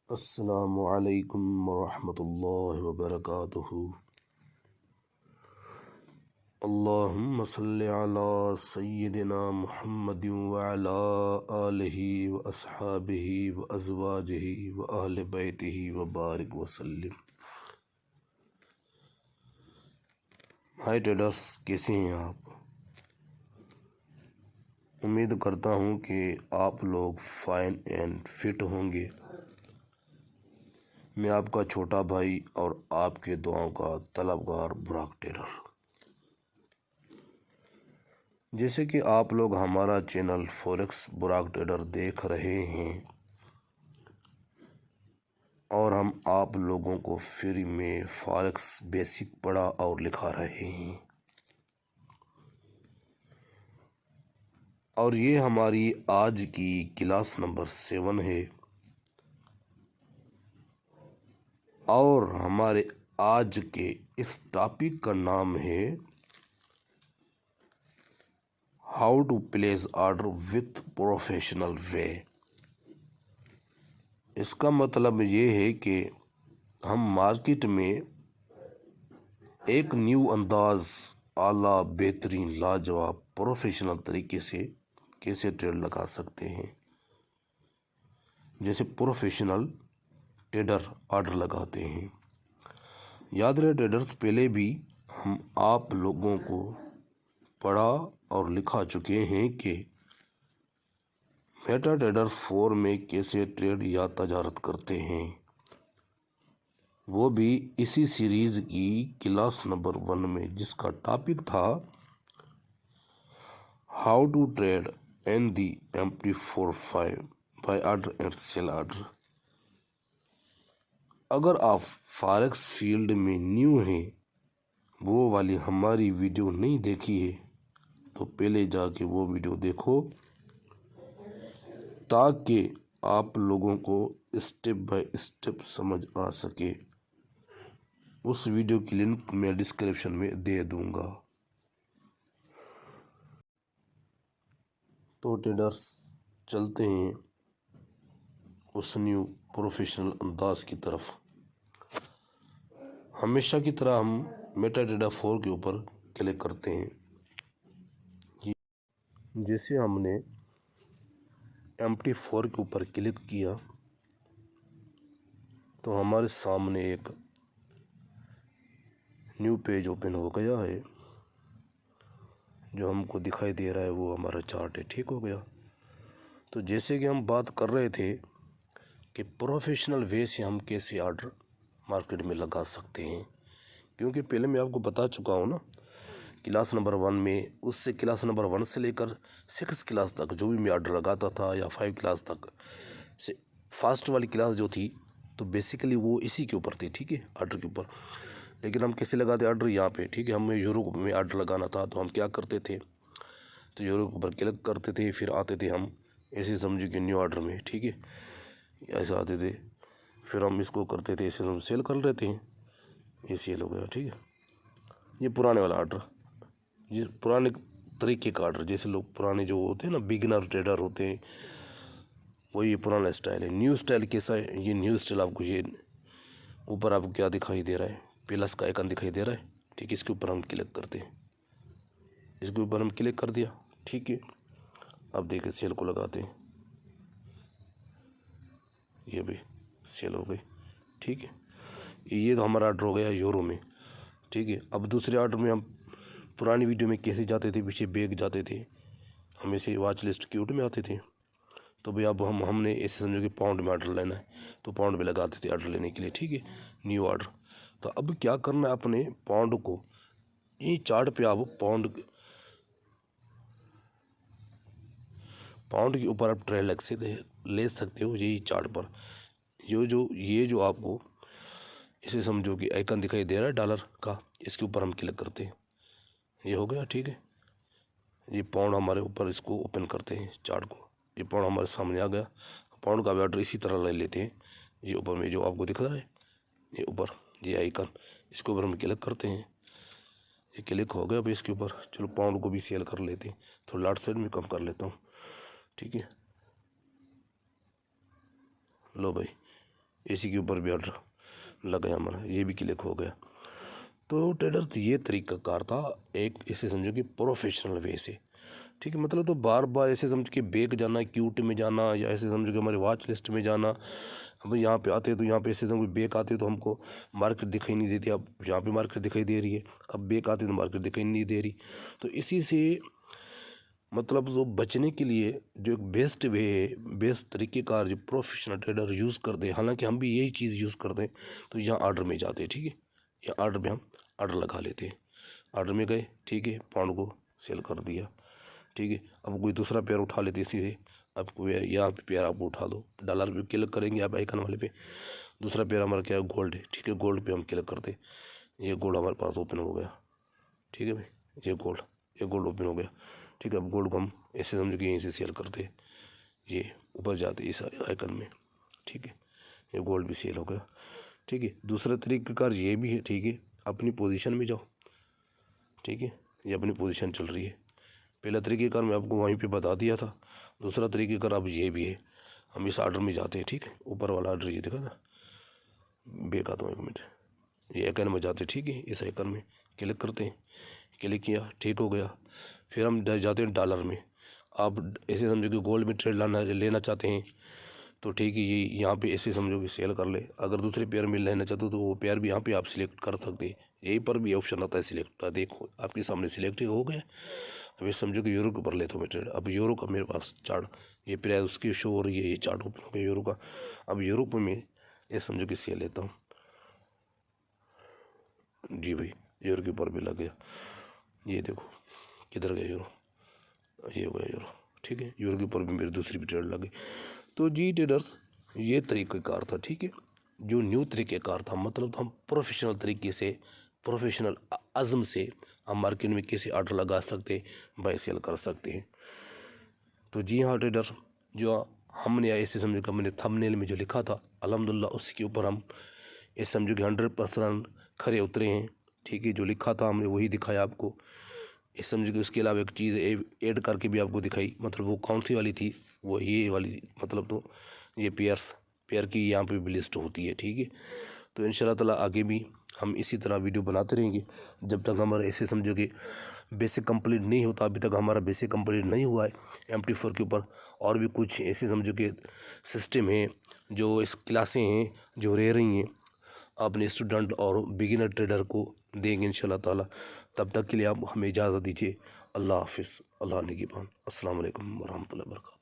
अस्सलामु अलैकुम वरहमतुल्लाहि वबरकातुहू। अल्लाहुम्मा सल्लि अला सय्यिदिना मुहम्मदिन व अला आलिहि व अस्हाबिहि व अज़वाजिहि व अहले बैतिहि व बारिक वसल्लिम। हाय ट्रेडर्स, कैसे हैं आप? उम्मीद करता हूँ कि आप लोग फाइन एंड फिट होंगे। मैं आपका छोटा भाई और आपके दुआओं का तलबगार बुराक ट्रेडर। जैसे कि आप लोग हमारा चैनल फॉरेक्स बुराक ट्रेडर देख रहे हैं और हम आप लोगों को फ्री में फॉरेक्स बेसिक पढ़ा और लिखा रहे हैं, और ये हमारी आज की क्लास नंबर 7 है। और हमारे आज के इस टॉपिक का नाम है how to place order with professional way. इसका मतलब ये है कि हम मार्केट में एक न्यू अंदाज, आला, बेहतरीन, लाजवाब, प्रोफेशनल तरीके से कैसे ट्रेड लगा सकते हैं। जैसे प्रोफेशनल ट्रेडर ऑर्डर लगाते हैं। याद रहे ट्रेडर्स, पहले भी हम आप लोगों को पढ़ा और लिखा चुके हैं कि मेटा ट्रेडर 4 में कैसे ट्रेड या तजारत करते हैं, वो भी इसी सीरीज की क्लास नंबर 1 में, जिसका टॉपिक था how to trade and the MT45 buy order and sell order. अगर आप फॉरेक्स फील्ड में न्यू हैं, वो वाली हमारी वीडियो नहीं देखी है तो पहले जाके वो वीडियो देखो, ताकि आप लोगों को स्टेप बाय स्टेप समझ आ सके। उस वीडियो की लिंक मैं डिस्क्रिप्शन में दे दूंगा। तो ट्रेडर्स, चलते हैं उस न्यू प्रोफेशनल अंदाज की तरफ। हमेशा की तरह हम मेटा ट्रेडर 4 के ऊपर क्लिक करते हैं। जैसे हमने MT4 के ऊपर क्लिक किया तो हमारे सामने एक न्यू पेज ओपन हो गया है। जो हमको दिखाई दे रहा है वो हमारा चार्ट है। ठीक हो गया। तो जैसे कि हम बात कर रहे थे कि प्रोफेशनल वे से हम कैसे ऑर्डर मार्केट में लगा सकते हैं, क्योंकि पहले मैं आपको बता चुका हूँ ना क्लास नंबर 1 में, उससे क्लास नंबर 1 से लेकर 6 क्लास तक जो भी मैं ऑर्डर लगाता था, या 5 क्लास तक से फास्ट वाली क्लास जो थी, तो बेसिकली वो इसी के ऊपर थी। ठीक है, ऑर्डर के ऊपर। लेकिन हम कैसे लगाते ऑर्डर यहाँ पे? ठीक है, हमें यूरो में ऑर्डर लगाना था तो हम क्या करते थे, तो यूरो के ऊपर क्लिक करते थे, फिर आते थे हम ऐसे समझिए कि न्यू ऑर्डर में। ठीक है, ऐसे आते थे, फिर हम इसको करते थे, ऐसे हम सेल कर लेते हैं, ये सेल हो गया। ठीक है, ये पुराने वाला ऑर्डर, जिस पुराने तरीके का ऑर्डर, जैसे लोग पुराने जो होते हैं ना, बिगिनर ट्रेडर होते हैं, वो ये पुराना स्टाइल है। न्यू स्टाइल कैसा है? ये न्यू स्टाइल आपको ये ऊपर आपको क्या दिखाई दे रहा है? प्लस का आइकन दिखाई दे रहा है। ठीक है, इसके ऊपर हम क्लिक करते हैं, इसके ऊपर हम क्लिक कर दिया। ठीक है, अब देखिए सेल को लगाते हैं, ये भी सेल हो गई। ठीक है, ये तो हमारा ऑर्डर हो गया यूरो में। ठीक है, अब दूसरे ऑर्डर में हम पुरानी वीडियो में कैसे जाते थे, पीछे बैग जाते थे, हम ऐसे वॉच लिस्ट क्यूट में आते थे। तो भाई अब हमने ऐसे समझो कि पाउंड में ऑर्डर लेना है, तो पाउंड में लगाते थे ऑर्डर लेने के लिए। ठीक है, न्यू ऑर्डर। तो अब क्या करना है, अपने पाउंड को ये चार्ट पे आप पाउंड के ऊपर आप ट्रेड ले सकते हो। यही चार्ट पर ये जो आपको इसे समझो कि आइकन दिखाई दे रहा है डॉलर का, इसके ऊपर हम क्लिक करते हैं, ये हो गया। ठीक है, ये पाउंड हमारे ऊपर, इसको ओपन करते हैं चार्ट को, ये पाउंड हमारे सामने आ गया। पाउंड का भी ऑर्डर इसी तरह ले लेते हैं। ये ऊपर में जो आपको दिख रहा है, ये ऊपर ये आइकन, इसके ऊपर हम क्लिक करते हैं, ये क्लिक हो गया। अब इसके ऊपर चलो पाउंड को भी सेल कर लेते हैं, तो लाट साइड में कम कर लेता हूँ। ठीक है, लो भाई, इसी के ऊपर भी ऑर्डर लग गया हमारा, ये भी क्लिक हो गया। तो ट्रेडर तो ये तरीक़ाकार था एक, इसे समझो कि प्रोफेशनल वे से, ठीक है। मतलब तो बार बार ऐसे समझ के बैग जाना, क्यूटी में जाना, या ऐसे समझो कि हमारे वॉच लिस्ट में जाना, हम यहाँ पे आते तो यहाँ पे ऐसे समझो बैग आते तो हमको मार्केट दिखाई नहीं देती, अब यहाँ पे मार्केट दिखाई दे रही है, अब बैग आते तो मार्केट दिखाई नहीं दे रही। तो इसी से मतलब जो बचने के लिए जो एक बेस्ट वे है, बेस्ट तरीके का जो प्रोफेशनल ट्रेडर यूज़ करते हैं, हालांकि हम भी यही चीज़ यूज़ करते हैं। तो यहाँ ऑर्डर में जाते हैं, ठीक है, या ऑर्डर में हम ऑर्डर लगा लेते हैं, ऑर्डर में गए, ठीक है, पाउंड को सेल कर दिया, ठीक है। अब कोई दूसरा पेयर उठा लेते सीधे, अब कोई यहाँ पे पेयर आप उठा दो, डॉलर पे क्लिक करेंगे आप आइकन वाले पे, दूसरा पेयर हमारा क्या है, गोल्ड है, ठीक है, गोल्ड पे हम क्लिक करते, ये गोल्ड हमारे पास ओपन हो गया, ठीक है भाई, ये गोल्ड ओपन हो गया, ठीक है। अब गोल्ड को हम ऐसे समझो कि यहीं से सेल करते, ये ऊपर जाते इस आइकन में, ठीक है, ये गोल्ड भी सेल हो गया, ठीक है। दूसरा तरीक़ाकार ये भी है, ठीक है, अपनी पोजीशन में जाओ, ठीक है, ये अपनी पोजीशन चल रही है। पहला तरीक़ाकार मैं आपको वहीं पे बता दिया था, दूसरा तरीक़ाकार अब ये भी है, हम इस ऑर्डर में जाते हैं, ठीक है, ऊपर वाला ऑर्डर ये देखा था, बेक आता हूँ 1 मिनट, ये आइकन में जाते, ठीक है, इस आइकन में क्लिक करते हैं, क्लिक किया, ठीक हो गया। फिर हम जाते हैं डॉलर में, आप ऐसे समझो कि गोल्ड में ट्रेड लेना चाहते हैं तो ठीक है, ये यहाँ पे ऐसे समझो कि सेल कर ले। अगर दूसरे पेयर में लेना चाहते हो तो वो पेयर भी यहाँ पे आप सिलेक्ट कर सकते हैं, यहीं पर भी ऑप्शन आता है सिलेक्ट का, देखो आपके सामने सिलेक्ट हो गया। अभी समझो कि यूरो के ऊपर लेता हूँ मैं ट्रेड, अब यूरो का मेरे पास चार्ट, ये प्राइस उसकी शो हो रही है, ये चार्ट ओपन हो गया यूरो का। अब यूरो पे मैं ये समझो कि सेल लेता हूँ, जी भाई, यूरो के ऊपर भी लग गया, ये देखो किधर गया यूरो, ये हो गया यूरो, ठीक है, यूरो के ऊपर भी मेरी दूसरी भी ट्रेड लगी। तो जी ट्रेडर्स ये तरीक़ाकार था, ठीक है, जो न्यू तरीक़ाकार था, मतलब हम प्रोफेशनल तरीके से, प्रोफेशनल अज़म से हम मार्केट में कैसे ऑर्डर लगा सकते, बाय सेल कर सकते हैं। तो जी हाँ ट्रेडर, जो हमने ऐसे समझो कि हमने थंबनेल में जो लिखा था अल्हम्दुलिल्लाह उसके ऊपर हम ये समझो कि 100% खरे उतरे हैं, ठीक है। जो लिखा था हमने वही दिखाया आपको, इस समझो कि उसके अलावा एक चीज़ ऐड करके भी आपको दिखाई, मतलब वो कौन सी वाली थी, वो ये वाली, मतलब तो ये पेयर की यहाँ पे भी लिस्ट होती है, ठीक है। तो इंशाल्लाह ताला आगे भी हम इसी तरह वीडियो बनाते रहेंगे जब तक हमारा ऐसे समझो कि बेसिक कंप्लीट नहीं होता। अभी तक हमारा बेसिक कंप्लीट नहीं हुआ है MT4 के ऊपर, और भी कुछ ऐसे समझो कि सिस्टम है, जो इस क्लासें हैं जो रह रही हैं अपने स्टूडेंट और बिगिनर ट्रेडर को देंगे इंशाल्लाह ताला। तब तक के लिए आप हमें इजाज़त दीजिए। अल्लाह हाफिज़, अल्लाह निगहबान, अस्सलाम वालेकुम वरहमतुल्लाहि वबरकातुहू।